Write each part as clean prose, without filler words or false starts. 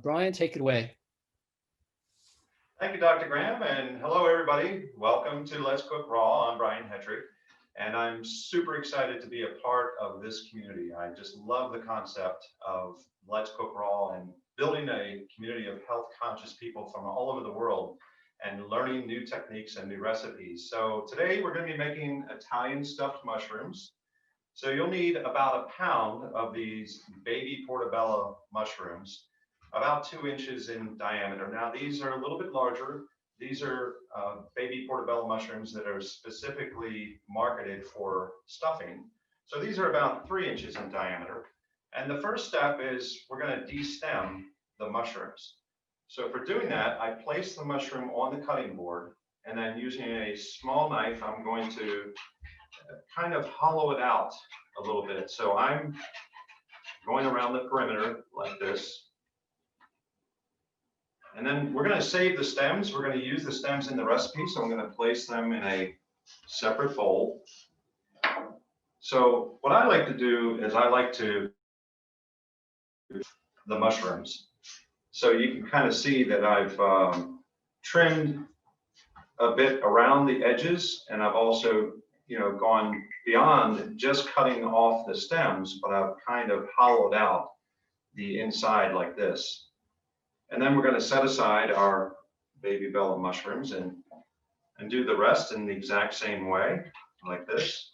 Brian, take it away. Thank you, Dr. Graham, and hello, everybody. Welcome to Let's Cook Raw. I'm Brian Hetrich, and I'm super excited to be a part of this community. I just love the concept of Let's Cook Raw and building a community of health-conscious people from all over the world and learning new techniques and new recipes. So today we're going to be making Italian stuffed mushrooms. So you'll need about a pound of these baby portobello mushrooms, about 2 inches in diameter. Now these are a little bit larger. These are baby portobello mushrooms that are specifically marketed for stuffing. So these are about 3 inches in diameter. And the first step is we're going to destem the mushrooms. So for doing that, I place the mushroom on the cutting board, and then using a small knife, I'm going to kind of hollow it out a little bit. So I'm going around the perimeter like this. And then we're going to save the stems. We're going to use the stems in the recipe, so I'm going to place them in a separate bowl. So what I like to do is I like to the mushrooms. So you can kind of see that I've trimmed a bit around the edges, and I've also, gone beyond just cutting off the stems, but I've kind of hollowed out the inside like this. And then we're going to set aside our baby bello mushrooms and do the rest in the exact same way, like this.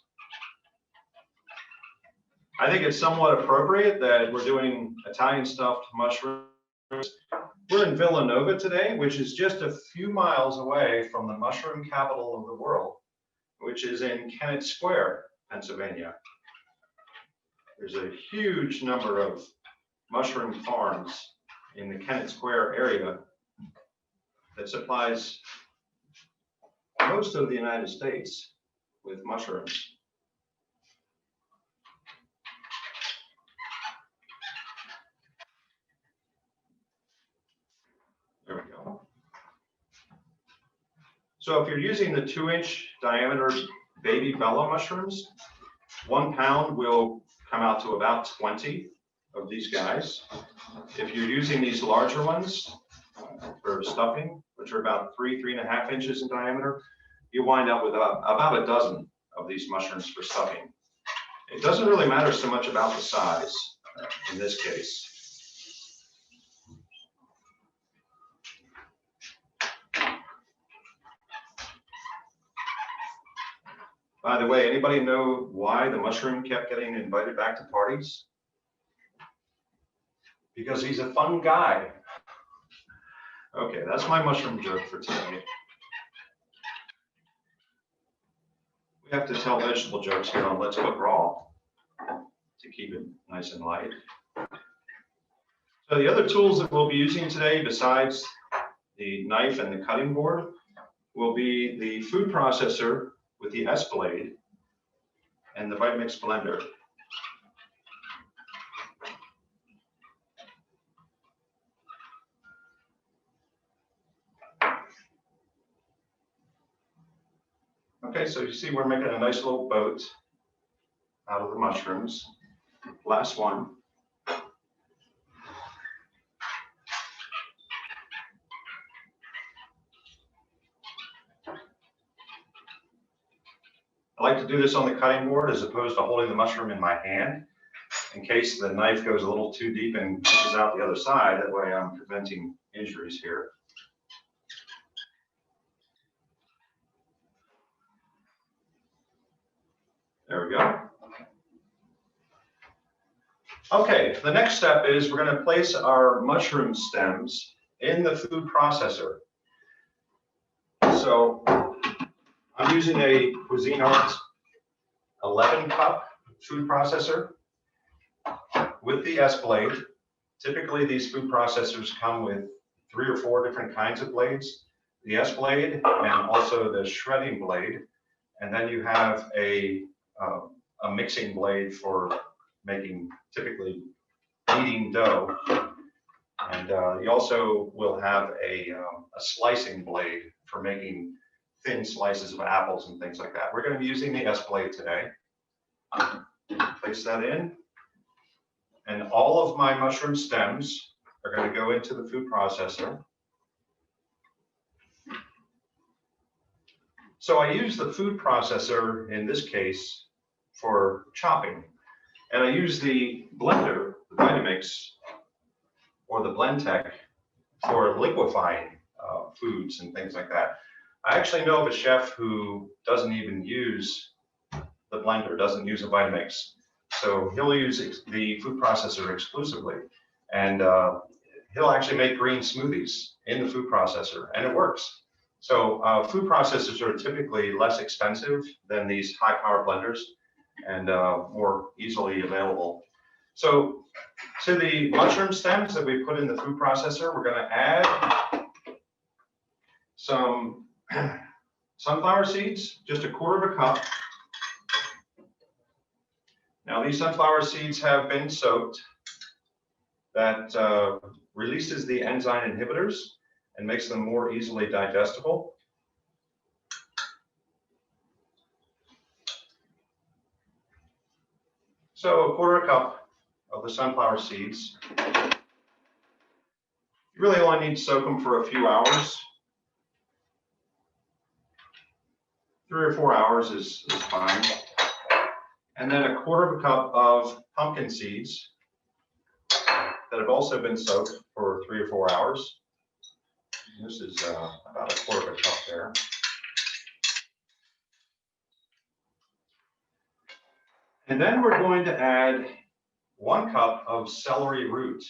I think it's somewhat appropriate that we're doing Italian stuffed mushrooms. We're in Villanova today, which is just a few miles away from the mushroom capital of the world, which is in Kennett Square, Pennsylvania. There's a huge number of mushroom farms in the Kennett Square area that supplies most of the United States with mushrooms. There we go. So if you're using the 2-inch diameter baby bello mushrooms, 1 pound will come out to about 20 of these guys. If you're using these larger ones for stuffing, which are about 3.5 inches in diameter, you wind up with about a dozen of these mushrooms for stuffing. It doesn't really matter so much about the size in this case. By the way, anybody know why the mushroom kept getting invited back to parties? Because he's a fun guy. Okay, that's my mushroom joke for today. We have to tell vegetable jokes here on Let's Cook Raw to keep it nice and light. So the other tools that we'll be using today, besides the knife and the cutting board, will be the food processor with the S blade and the Vitamix blender. Okay, so you see we're making a nice little boat out of the mushrooms. Last one. I like to do this on the cutting board as opposed to holding the mushroom in my hand in case the knife goes a little too deep and pushes out the other side. That way I'm preventing injuries here. There we go. Okay, the next step is we're going to place our mushroom stems in the food processor. So I'm using a Cuisinart 11 cup food processor with the S blade. Typically these food processors come with 3 or 4 different kinds of blades. The S blade and also the shredding blade. And then you have a mixing blade for making typically kneading dough. And you also will have a slicing blade for making thin slices of apples and things like that. We're going to be using the S blade today. Place that in. And all of my mushroom stems are going to go into the food processor. So I use the food processor in this case for chopping, and I use the blender, the Vitamix, or the Blendtec for liquefying foods and things like that. I actually know of a chef who doesn't even use the blender, doesn't use a Vitamix. So he'll use the food processor exclusively. And he'll actually make green smoothies in the food processor, and it works. So food processors are typically less expensive than these high power blenders and more easily available. So to the mushroom stems that we put in the food processor, we're going to add some sunflower seeds, just 1/4 cup. Now these sunflower seeds have been soaked. That releases the enzyme inhibitors and makes them more easily digestible. So 1/4 cup of the sunflower seeds. You really only need to soak them for a few hours. 3 or 4 hours is fine. And then 1/4 cup of pumpkin seeds that have also been soaked for 3 or 4 hours. This is about 1/4 cup there. And then we're going to add 1 cup of celery root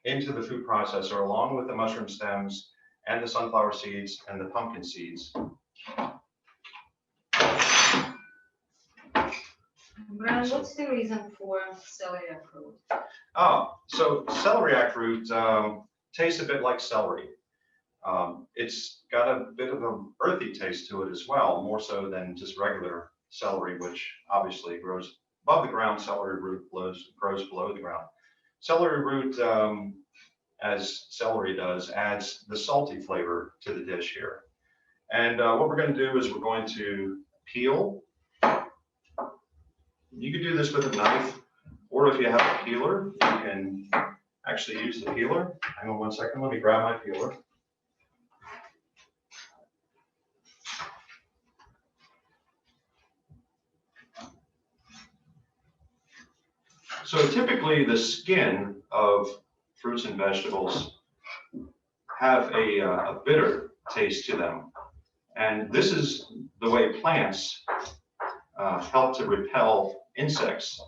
into the food processor along with the mushroom stems and the sunflower seeds and the pumpkin seeds. Brian, what's the reason for celeriac root? Oh, so celeriac root tastes a bit like celery. It's got a bit of an earthy taste to it as well, more so than just regular celery, which obviously grows above the ground. Celery root grows below the ground. Celery root, as celery does, adds the salty flavor to the dish here. And what we're going to do is we're going to peel. You can do this with a knife, or if you have a peeler, you can actually use the peeler. Hang on 1 second, let me grab my peeler. So typically the skin of fruits and vegetables have a bitter taste to them. And this is the way plants help to repel insects.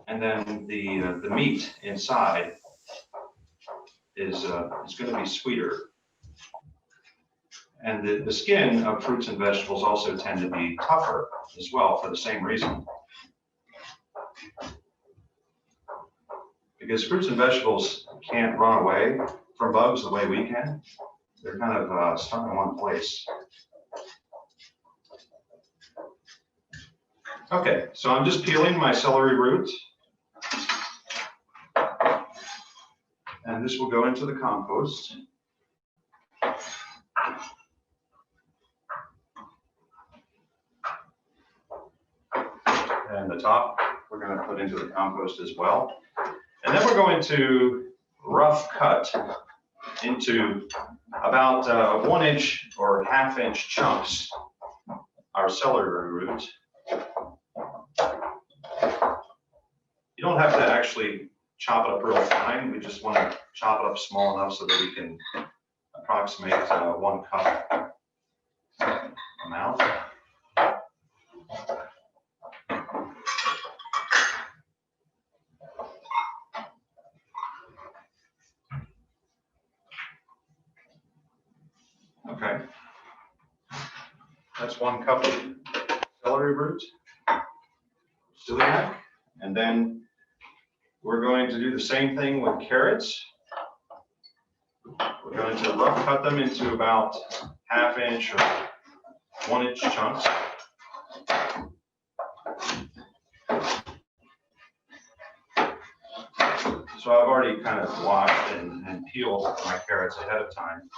And then the meat inside is going to be sweeter. And the skin of fruits and vegetables also tend to be tougher as well for the same reason. Because fruits and vegetables can't run away from bugs the way we can. They're kind of stuck in one place. Okay, so I'm just peeling my celery root. And this will go into the compost. And the top, we're going to put into the compost as well. And then we're going to rough cut into about 1 inch or 1/2 inch chunks our celery root. You don't have to actually chop it up real fine. We just want to chop it up small enough so that we can approximate 1 cup amount. Okay, that's 1 cup of celery root, celiac, and then we're going to do the same thing with carrots. We're going to rough cut them into about 1/2 inch or 1 inch chunks. So I've already kind of washed and peeled my carrots ahead of time.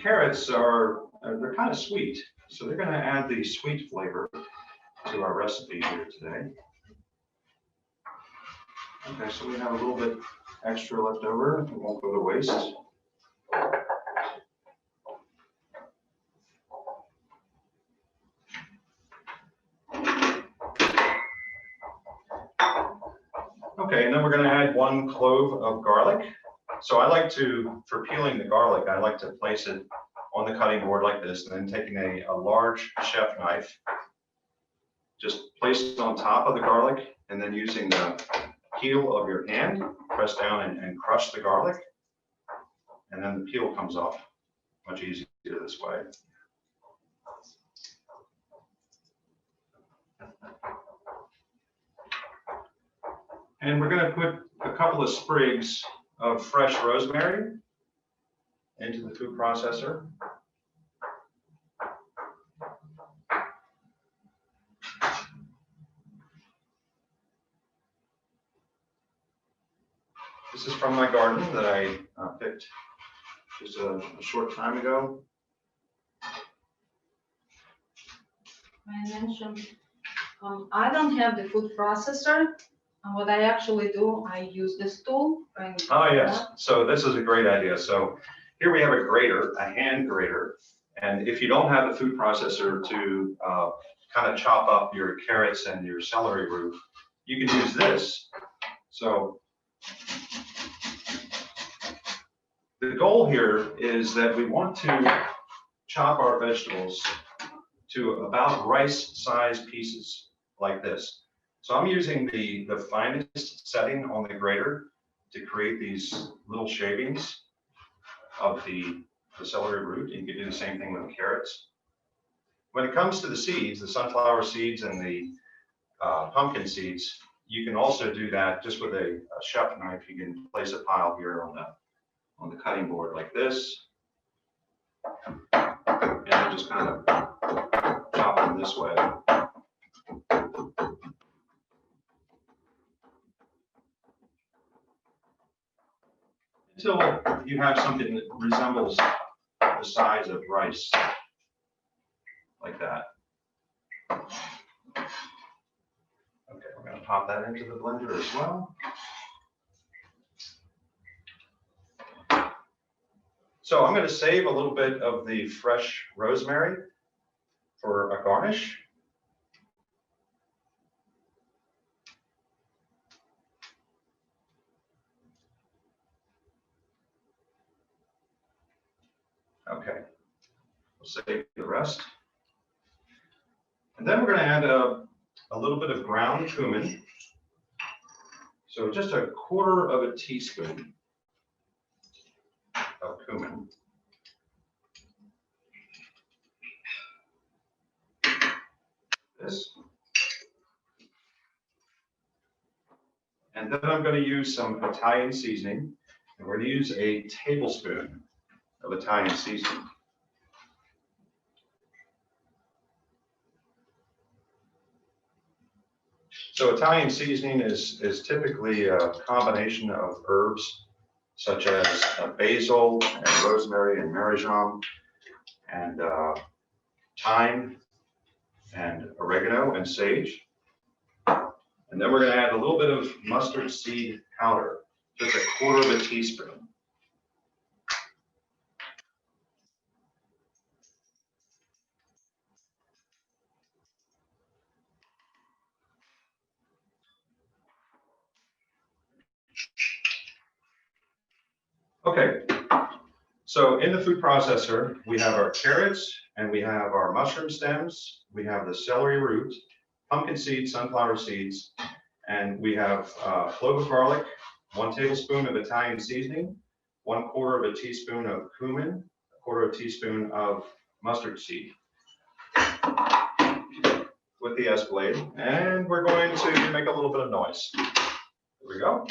carrots are, they're kind of sweet. So they're going to add the sweet flavor to our recipe here today. Okay, so we have a little bit extra left over. It won't go to waste. Okay, and then we're going to add 1 clove of garlic. So I like to, for peeling the garlic, I like to place it on the cutting board like this, and then taking a large chef knife, just place it on top of the garlic, and then using the heel of your hand, press down and crush the garlic, and then the peel comes off much easier this way. And we're going to put a couple of sprigs of fresh rosemary into the food processor. This is from my garden that I picked just a short time ago. I mentioned, I don't have the food processor. And what I actually do, I use this tool. Oh, yes. So this is a great idea. So here we have a grater, a hand grater. And if you don't have the food processor to kind of chop up your carrots and your celery root, you can use this. So the goal here is that we want to chop our vegetables to about rice-sized pieces like this. So I'm using the finest setting on the grater to create these little shavings of the celery root. You can do the same thing with the carrots. When it comes to the seeds, the sunflower seeds and the pumpkin seeds, you can also do that just with a chef knife. You can place a pile here on the cutting board like this, and then just kind of chop them this way. Until you have something that resembles the size of rice, like that. Okay, we're going to pop that into the blender as well. So I'm going to save a little bit of the fresh rosemary for a garnish. Okay, we'll save the rest. And then we're going to add a little bit of ground cumin. So just 1/4 of a teaspoon of cumin. This. And then I'm going to use some Italian seasoning. And we're going to use a tablespoon of Italian seasoning. So Italian seasoning is typically a combination of herbs such as basil and rosemary and marjoram and thyme and oregano and sage. And then we're going to add a little bit of mustard seed powder, just 1/4 of a teaspoon. Okay, so in the food processor, we have our carrots and we have our mushroom stems, we have the celery root, pumpkin seeds, sunflower seeds, and we have a clove of garlic, 1 tablespoon of Italian seasoning, 1/4 of a teaspoon of cumin, 1/4 of a teaspoon of mustard seed with the S blade, and we're going to make a little bit of noise. Here we go.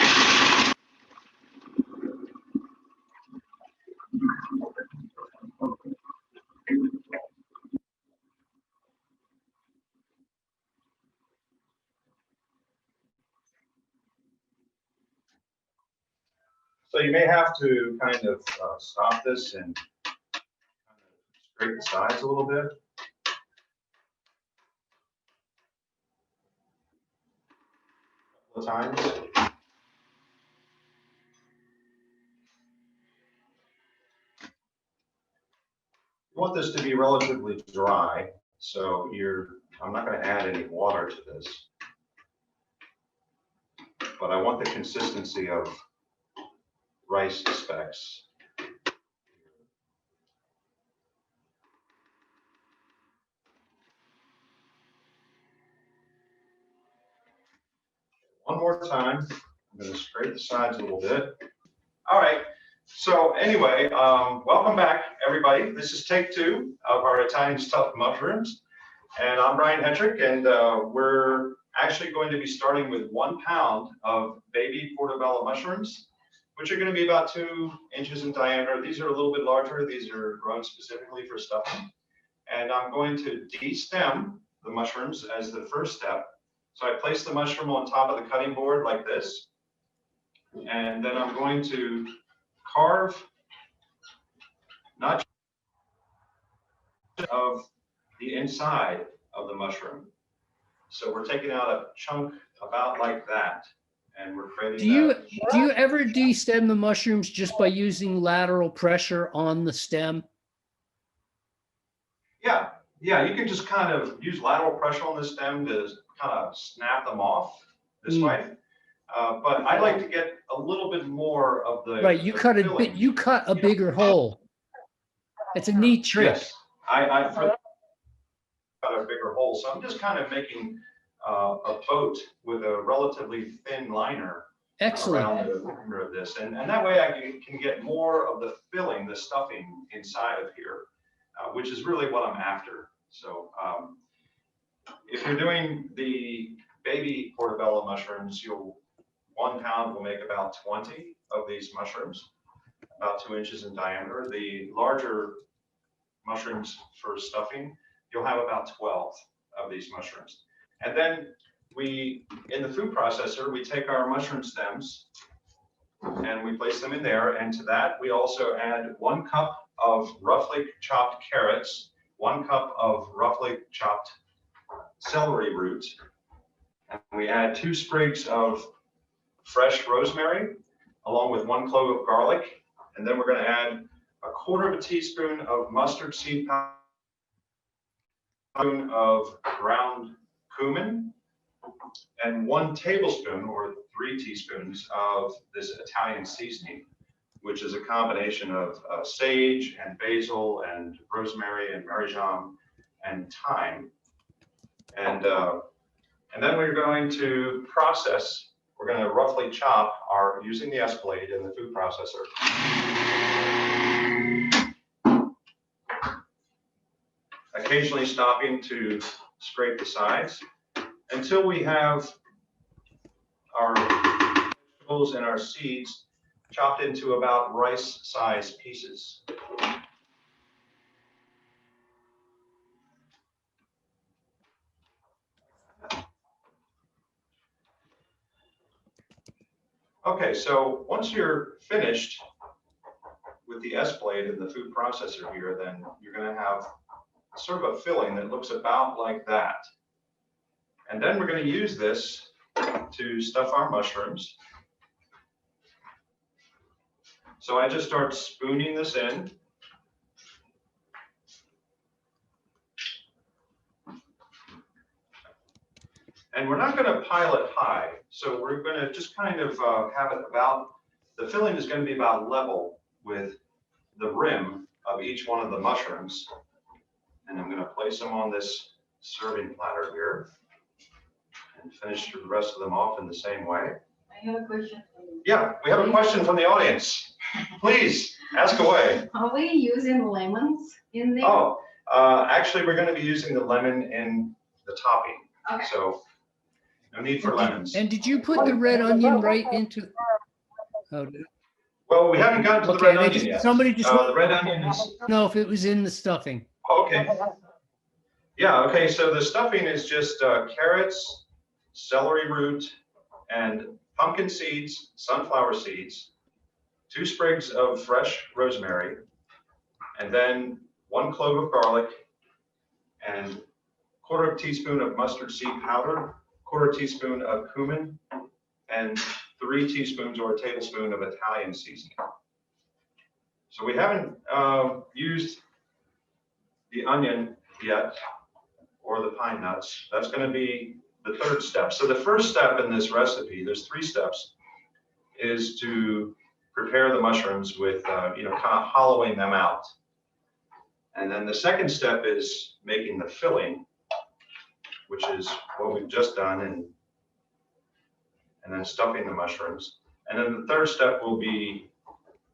So you may have to kind of stop this and scrape the sides a little bit. A couple of times. You want this to be relatively dry, so I'm not going to add any water to this, but I want the consistency of rice specks. One more time, I'm going to scrape the sides a little bit. All right, so anyway, welcome back, everybody. This is take 2 of our Italian stuffed mushrooms, and I'm Brian Hetrich, and we're actually going to be starting with 1 pound of baby portobello mushrooms, which are going to be about 2 inches in diameter. These are a little bit larger. These are grown specifically for stuffing, and I'm going to de-stem the mushrooms as the first step. So I place the mushroom on top of the cutting board like this, and then I'm going to carve not just of the inside of the mushroom. So we're taking out a chunk about like that, and we're creating. Do you ever de-stem the mushrooms just by using lateral pressure on the stem? Yeah, you can just kind of use lateral pressure on the stem to kind of snap them off this way. But I like to get a little bit more of the Right, you cut filling. you cut a bigger hole. It's a neat trick. Yes, I cut a bigger hole, so I'm just kind of making a boat with a relatively thin liner. Excellent. Around the perimeter of this, and that way I can get more of the filling, the stuffing inside of here, which is really what I'm after. So if you're doing the baby portobello mushrooms, 1 pound will make about 20 of these mushrooms, about 2 inches in diameter. The larger mushrooms for stuffing, you'll have about 12 of these mushrooms. And then in the food processor, we take our mushroom stems and we place them in there. And to that, we also add 1 cup of roughly chopped carrots, 1 cup of roughly chopped celery root, and we add 2 sprigs of fresh rosemary, along with 1 clove of garlic. And then we're going to add 1/4 teaspoon of mustard seed powder, of ground cumin, and 1 tablespoon or 3 teaspoons of this Italian seasoning, which is a combination of sage and basil and rosemary and marjoram and thyme. And then we're going to process. We're going to roughly chop using the S-blade in the food processor. Occasionally stopping to scrape the sides until we have our vegetables and our seeds chopped into about rice-sized pieces. Okay, so once you're finished with the S-blade and the food processor here, then you're going to have sort of a filling that looks about like that. And then we're going to use this to stuff our mushrooms. So I just start spooning this in. And we're not going to pile it high. So we're going to just kind of have it about, the filling is going to be about level with the rim of each one of the mushrooms. And I'm going to place them on this serving platter here and finish the rest of them off in the same way. I have a question for you. Yeah, we have a question from the audience. Please, ask away. Are we using lemons in there? Oh, actually, we're going to be using the lemon in the topping. Okay. So no need for lemons. And did you put the red onion right into? Oh, Well, we haven't gotten to the red onion yet. Somebody just The red onion is, know if it was in the stuffing. okay. Yeah, okay, so the stuffing is just carrots, celery root, and pumpkin seeds, sunflower seeds, 2 sprigs of fresh rosemary, and then 1 clove of garlic, and 1/4 teaspoon of mustard seed powder, 1/4 teaspoon of cumin, and 3 teaspoons or a tablespoon of Italian seasoning. So we haven't used the onion yet, or the pine nuts. That's going to be the 3rd step. So the first step in this recipe, there's 3 steps, is to prepare the mushrooms with, kind of hollowing them out. And then the second step is making the filling, which is what we've just done, and then stuffing the mushrooms. And then the 3rd step will be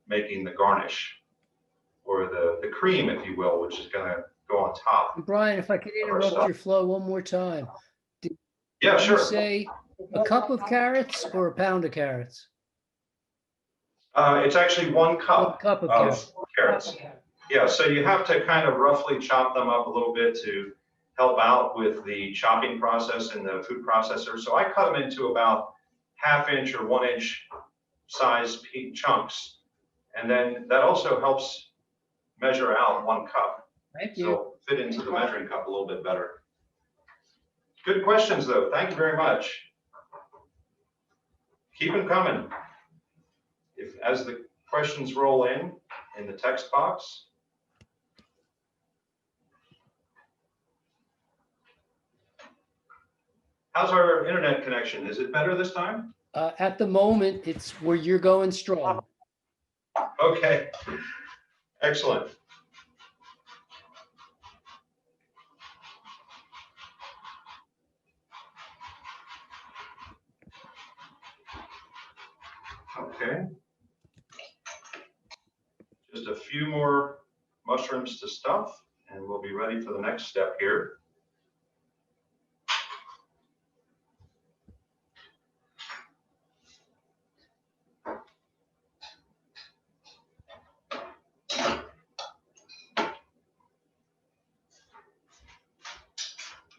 making the garnish, or the cream, if you will, which is going to go on top. Brian, if I could interrupt your flow one more time. Yeah, Did sure. you say a cup of carrots or a pound of carrots? It's actually 1 cup, 1 cup of carrots. Yeah, so you have to kind of roughly chop them up a little bit to help out with the chopping process in the food processor. So I cut them into about 1/2 inch or 1 inch size chunks. And then that also helps measure out 1 cup. Thank you. So fit into the measuring cup a little bit better. Good questions, though. Thank you very much. Keep them coming. As the questions roll in the text box. How's our internet connection? Is it better this time? At the moment, it's where you're going strong. Okay, excellent. Okay. Just a few more mushrooms to stuff, and we'll be ready for the next step here.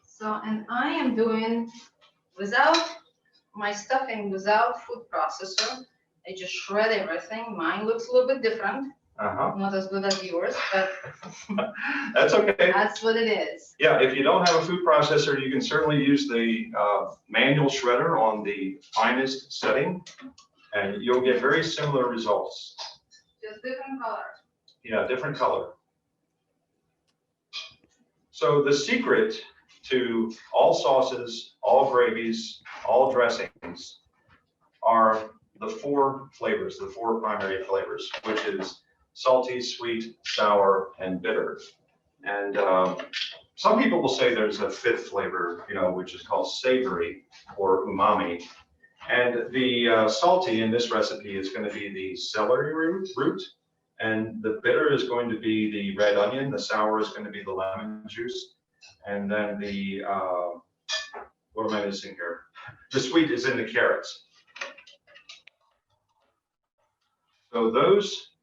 So, and I am doing without my stuffing, without food processor. I just shred everything. Mine looks a little bit different, not as good as yours, but That's okay. that's what it is. Yeah, if you don't have a food processor, you can certainly use the manual shredder on the finest setting, and you'll get very similar results. Just different color. Yeah, different color. So the secret to all sauces, all gravies, all dressings are the 4 flavors, the 4 primary flavors, which is salty, sweet, sour, and bitter. And some people will say there's a 5th flavor, which is called savory or umami. And the salty in this recipe is going to be the celery root, and the bitter is going to be the red onion, the sour is going to be the lemon juice, and then the, what am I missing here? The sweet is in the carrots. So those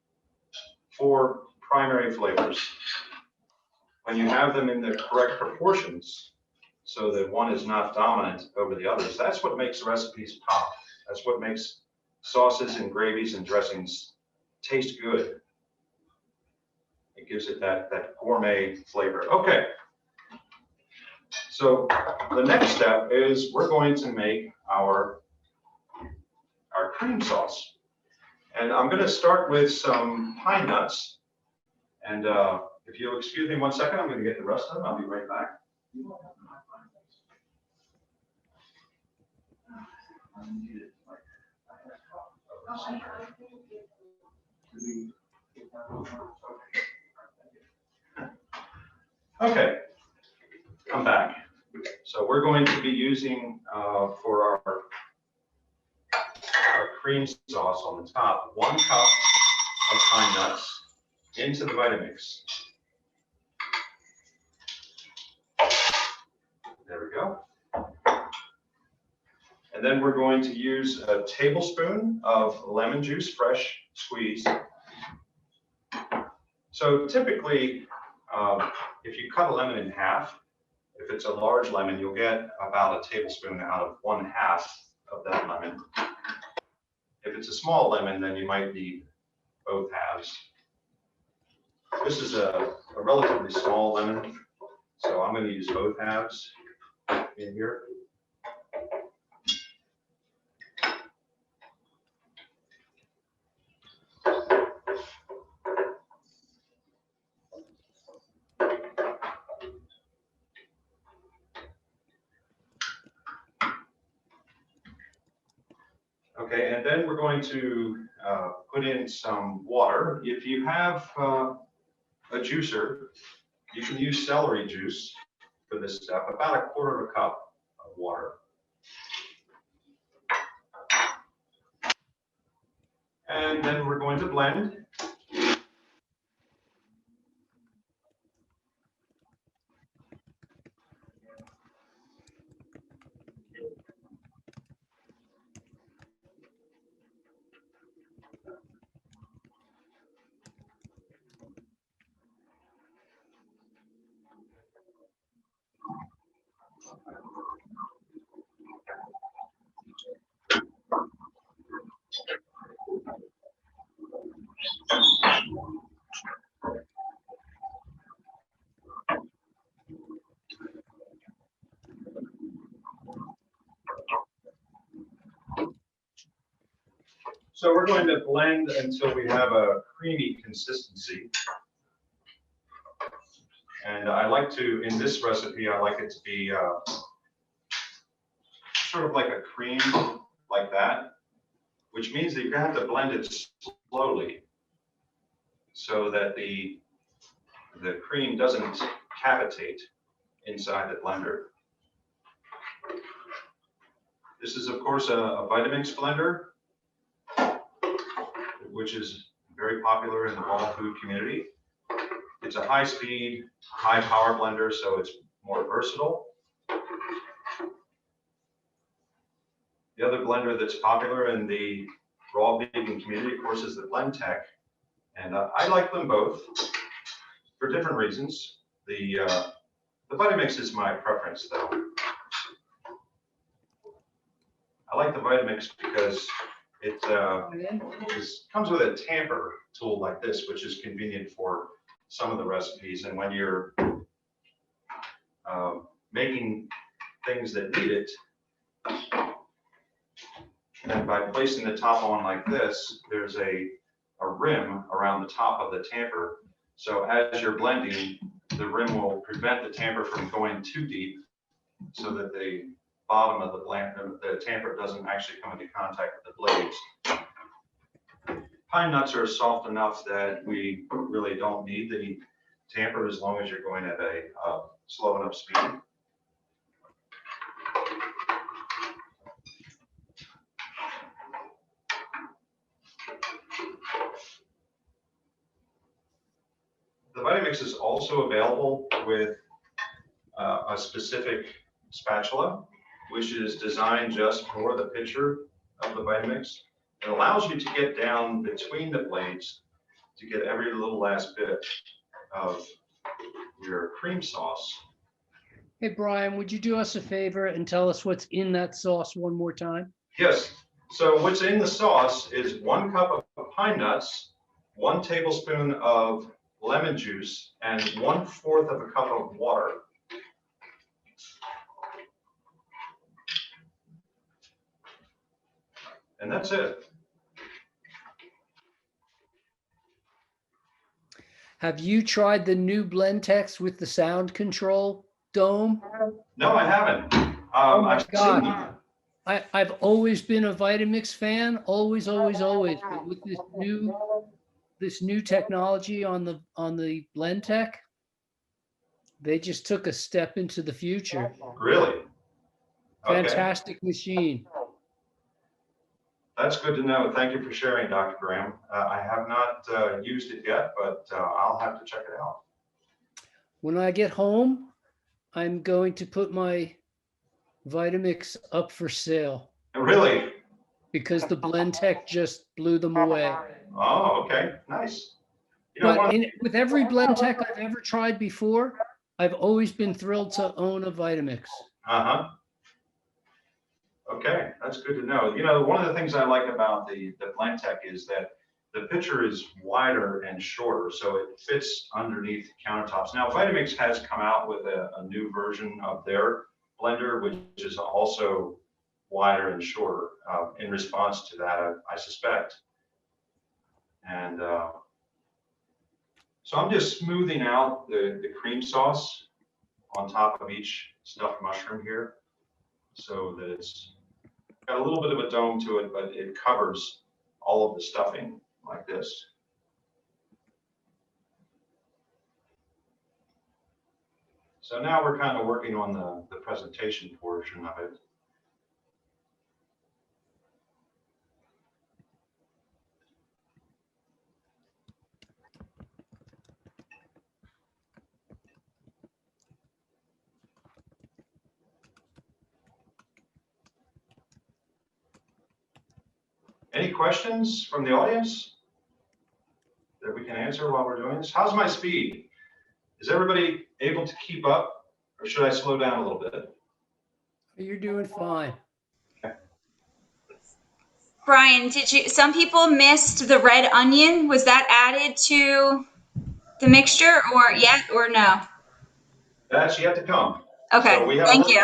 4 primary flavors, when you have them in the correct proportions, so that one is not dominant over the others, that's what makes recipes pop. That's what makes sauces and gravies and dressings taste good. It gives it that gourmet flavor. Okay. So the next step is we're going to make our cream sauce. And I'm going to start with some pine nuts. And if you'll excuse me 1 second, I'm going to get the rest of them. I'll be right back. Okay, I'm back. So we're going to be using for our cream sauce on the top, 1 cup of pine nuts into the Vitamix. There we go. And then we're going to use a tablespoon of lemon juice, fresh squeezed. So typically, if you cut a lemon in half, if it's a large lemon, you'll get about a tablespoon out of 1/2 of that lemon. If it's a small lemon, then you might need both halves. This is a a relatively small lemon, so I'm going to use both halves in here. Okay, and then we're going to put in some water. If you have a juicer, you can use celery juice for this step, about 1/4 cup of water. And then we're going to blend. So we're going to blend until we have a creamy consistency. And I like to, in this recipe, I like it to be sort of like a cream like that, which means that you have to blend it slowly so that the cream doesn't cavitate inside the blender. This is, of course, a Vitamix blender, which is very popular in the raw food community. It's a high-speed, high-power blender, so it's more versatile. The other blender that's popular in the raw vegan community, of course, is the BlendTech, and I like them both for different reasons. The Vitamix is my preference, though. I like the Vitamix because it comes with a tamper tool like this, which is convenient for some of the recipes. And when you're making things that need it, and by placing the top on like this, there's a rim around the top of the tamper. So as you're blending, the rim will prevent the tamper from going too deep so that the bottom of the tamper doesn't actually come into contact with the blades. Pine nuts are soft enough that we really don't need the tamper as long as you're going at a slow enough speed. The Vitamix is also available with a specific spatula, which is designed just for the pitcher of the Vitamix. It allows you to get down between the blades to get every little last bit of your cream sauce. Hey, Brian, would you do us a favor and tell us what's in that sauce one more time? Yes. So what's in the sauce is 1 cup of pine nuts, 1 tablespoon of lemon juice, and 1/4 of a cup of water. And that's it. Have you tried the new BlendTech with the sound control dome? No, I haven't. Oh my I've God. seen them. I've always been a Vitamix fan, always. But with this new technology on the BlendTech, they just took a step into the future. Really? Okay. Fantastic machine. That's good to know. Thank you for sharing, Dr. Graham. I have not used it yet, but I'll have to check it out. When I get home, I'm going to put my Vitamix up for sale Really? because the BlendTech just blew them away. Oh, okay. Nice. You know, But with every BlendTech I've ever tried before, I've always been thrilled to own a Vitamix. Uh-huh. Okay, that's good to know. You know, one of the things I like about the BlendTech is that the pitcher is wider and shorter, so it fits underneath countertops. Now, Vitamix has come out with a new version of their blender, which is also wider and shorter in response to that, I suspect. And so I'm just smoothing out the cream sauce on top of each stuffed mushroom here, so that it's got a little bit of a dome to it, but it covers all of the stuffing like this. So now we're kind of working on the presentation portion of it. Any questions from the audience that we can answer while we're doing this? How's my speed? Is everybody able to keep up, or should I slow down a little bit? You're doing fine. Brian, some people missed the red onion. Was that added to the mixture or yet or no? That's yet to come. Okay, So we have thank you.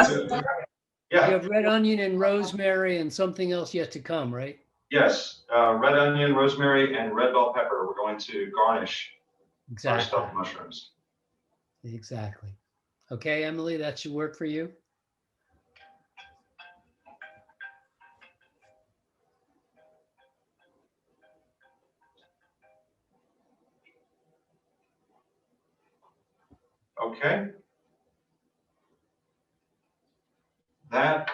Yeah. You have red onion and rosemary and something else yet to come, right? Yes, red onion, rosemary, and red bell pepper. We're going to garnish our Exactly. stuffed mushrooms. Exactly. Okay, Emily, that should work for you. Okay. That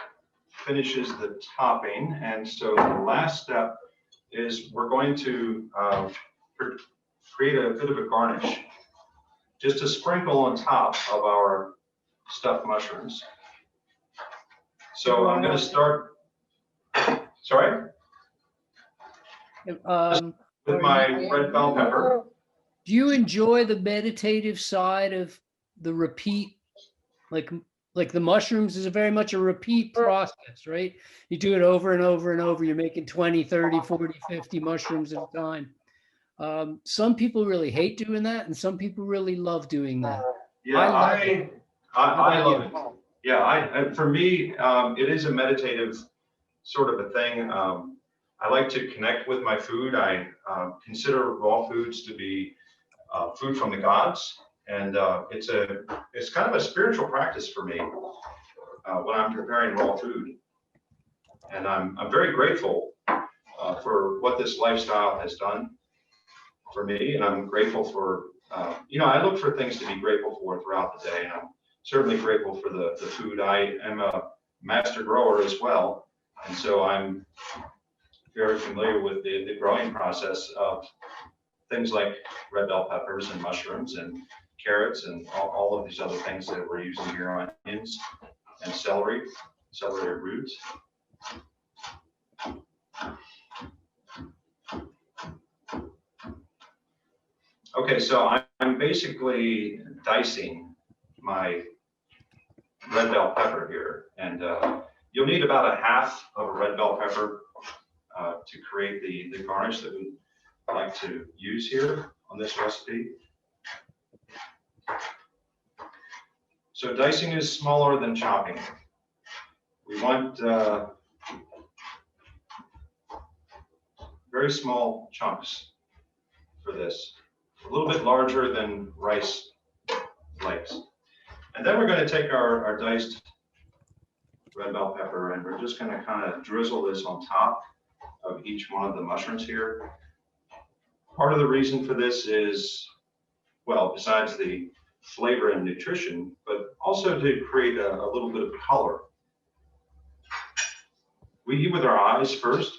finishes the topping, and so the last step is we're going to create a bit of a garnish, just to sprinkle on top of our stuffed mushrooms. So I'm going to start, sorry? With my red bell pepper. Do you enjoy the meditative side of the repeat? Like the mushrooms is very much a repeat process, right? You do it over and over and over. You're making 20, 30, 40, 50 mushrooms at a time. Some people really hate doing that, and some people really love doing that. Yeah, I love it. Yeah, for me, it is a meditative sort of a thing. I like to connect with my food. I consider raw foods to be food from the gods, and it's kind of a spiritual practice for me when I'm preparing raw food. And I'm very grateful for what this lifestyle has done for me, and I'm grateful for I look for things to be grateful for throughout the day, and I'm certainly grateful for the food. I am a master grower as well, and so I'm very familiar with the growing process of things like red bell peppers and mushrooms and carrots and all of these other things that we're using here, onions and celery roots. Okay, so I'm basically dicing my red bell pepper here, and you'll need about a half of a red bell pepper to create the garnish that we like to use here on this recipe. So dicing is smaller than chopping. We want very small chunks for this, a little bit larger than rice flakes. And then we're going to take our diced red bell pepper, and we're just going to kind of drizzle this on top of each one of the mushrooms here. Part of the reason for this is, well, besides the flavor and nutrition, but also to create a little bit of color. We eat with our eyes first,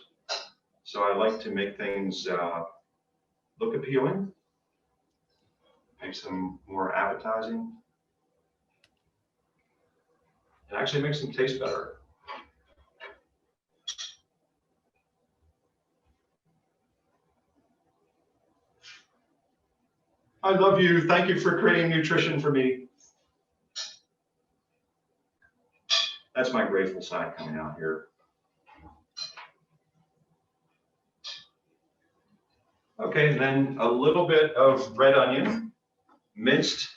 so I like to make things look appealing, makes them more appetizing. It actually makes them taste better. I love you. Thank you for creating nutrition for me. That's my grateful side coming out here. Okay, and then a little bit of red onion minced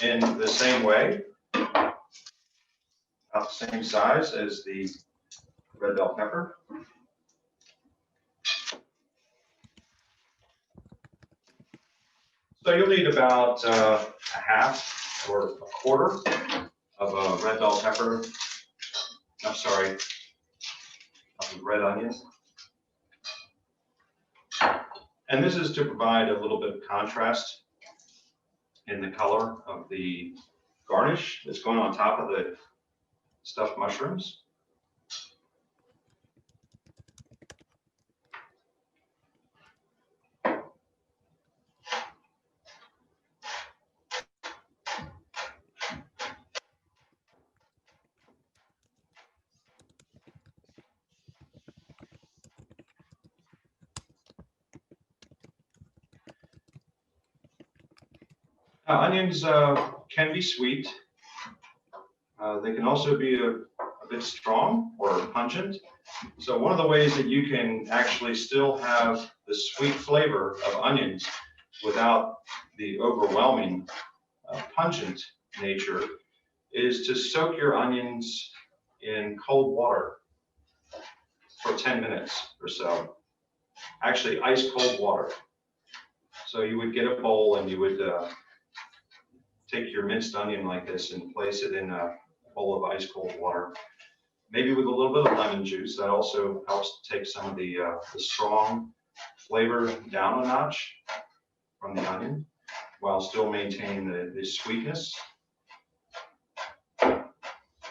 in the same way, about the same size as the red bell pepper. So you'll need about a half or a quarter of a red bell pepper. I'm sorry, of red onion. And this is to provide a little bit of contrast in the color of the garnish that's going on top of the stuffed mushrooms. Onions can be sweet. They can also be a bit strong or pungent. So one of the ways that you can actually still have the sweet flavor of onions without the overwhelming pungent nature is to soak your onions in cold water for 10 minutes or so. Actually, ice cold water. So you would get a bowl and you would take your minced onion like this and place it in a bowl of ice cold water, maybe with a little bit of lemon juice. That also helps take some of the strong flavor down a notch from the onion while still maintaining the sweetness.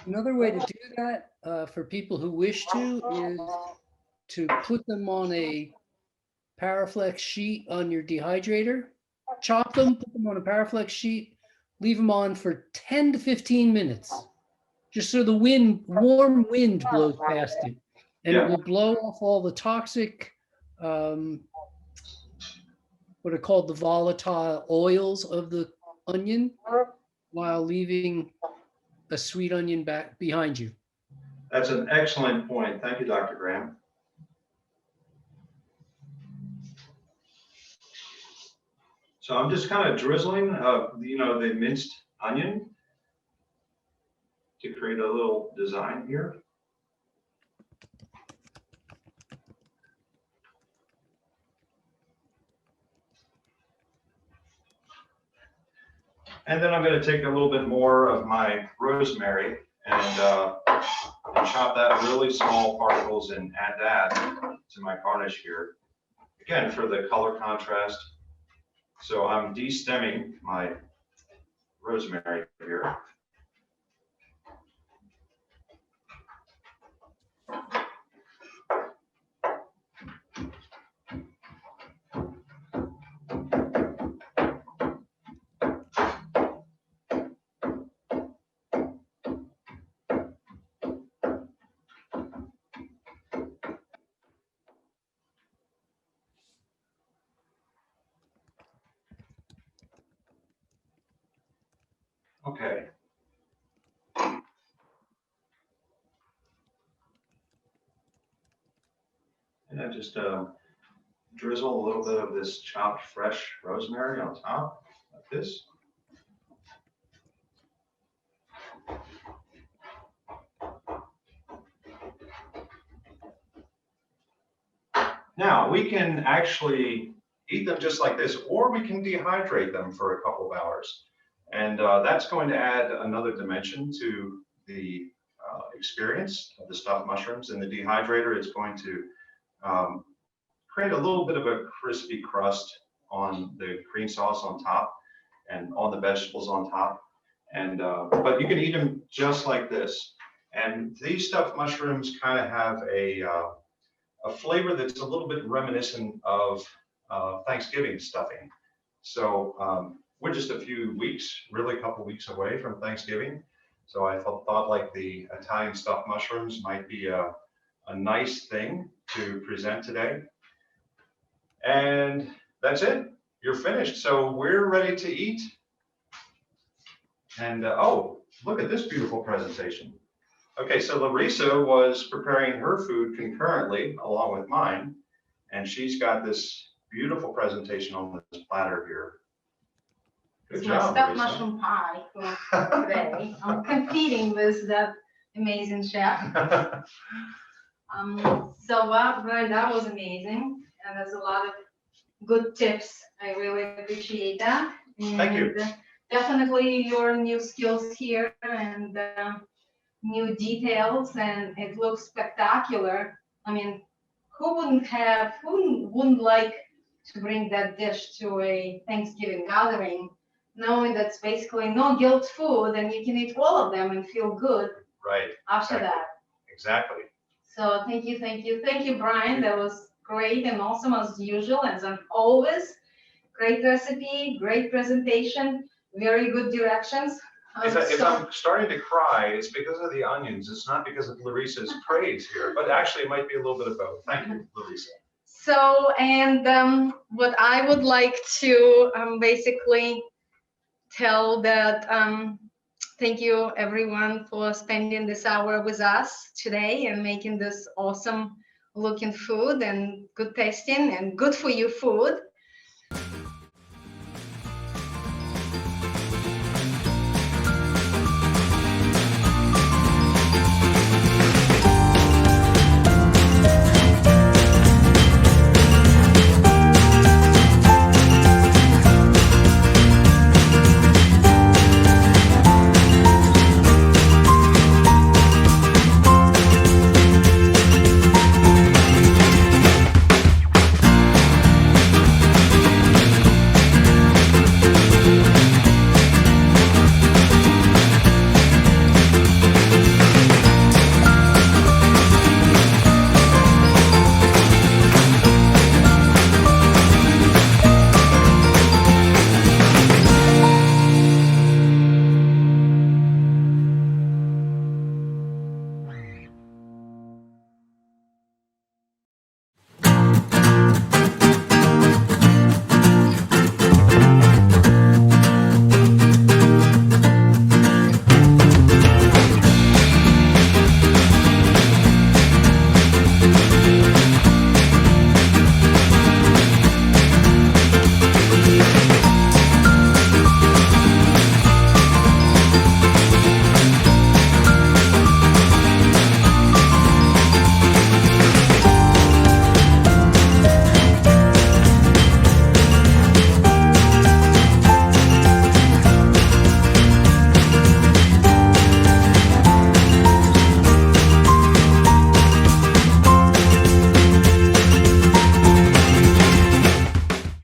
Another way to do that for people who wish to is to put them on a Paraflex sheet on your dehydrator, chop them, put them on a Paraflex sheet, leave them on for 10 to 15 minutes, just so the warm wind blows past it. And it will blow off all the toxic, what are called the volatile oils of the onion, while leaving a sweet onion back behind you. That's an excellent point. Thank you, Dr. Graham. So I'm just kind of drizzling, the minced onion to create a little design here. And then I'm going to take a little bit more of my rosemary and chop that really small particles and add that to my garnish here. Again, for the color contrast. So I'm de-stemming my rosemary here. Okay. And I just drizzle a little bit of this chopped fresh rosemary on top, like this. Now, we can actually eat them just like this, or we can dehydrate them for a couple of hours. And that's going to add another dimension to the experience of the stuffed mushrooms. In the dehydrator, it's going to create a little bit of a crispy crust on the green sauce on top and on the vegetables on top. And but you can eat them just like this. And these stuffed mushrooms kind of have a flavor that's a little bit reminiscent of Thanksgiving stuffing. So we're just a few weeks, really a couple weeks away from Thanksgiving. So I thought like the Italian stuffed mushrooms might be a nice thing to present today. And that's it. You're finished. So we're ready to eat. And oh, look at this beautiful presentation. Okay, so Larissa was preparing her food concurrently along with mine. And she's got this beautiful presentation on this platter here. Good It's my job, stuffed Larissa. mushroom pie for today. I'm competing with that amazing chef. Brian, that was amazing. And there's a lot of good tips. I really appreciate that. Thank you. And definitely your new skills here and new details, and it looks spectacular. I mean, who wouldn't like to bring that dish to a Thanksgiving gathering, knowing that's basically no guilt food and you can eat all of them and feel good Right. after Exactly. that. Exactly. So thank you, Brian. That was great and awesome as usual, as always. Great recipe, great presentation, very good directions. If I'm starting to cry, it's because of the onions. It's not because of Larissa's praise here, but actually it might be a little bit of both. Thank you, Larissa. So, and what I would like to basically tell that thank you everyone for spending this hour with us today and making this awesome looking food and good tasting and good for you food.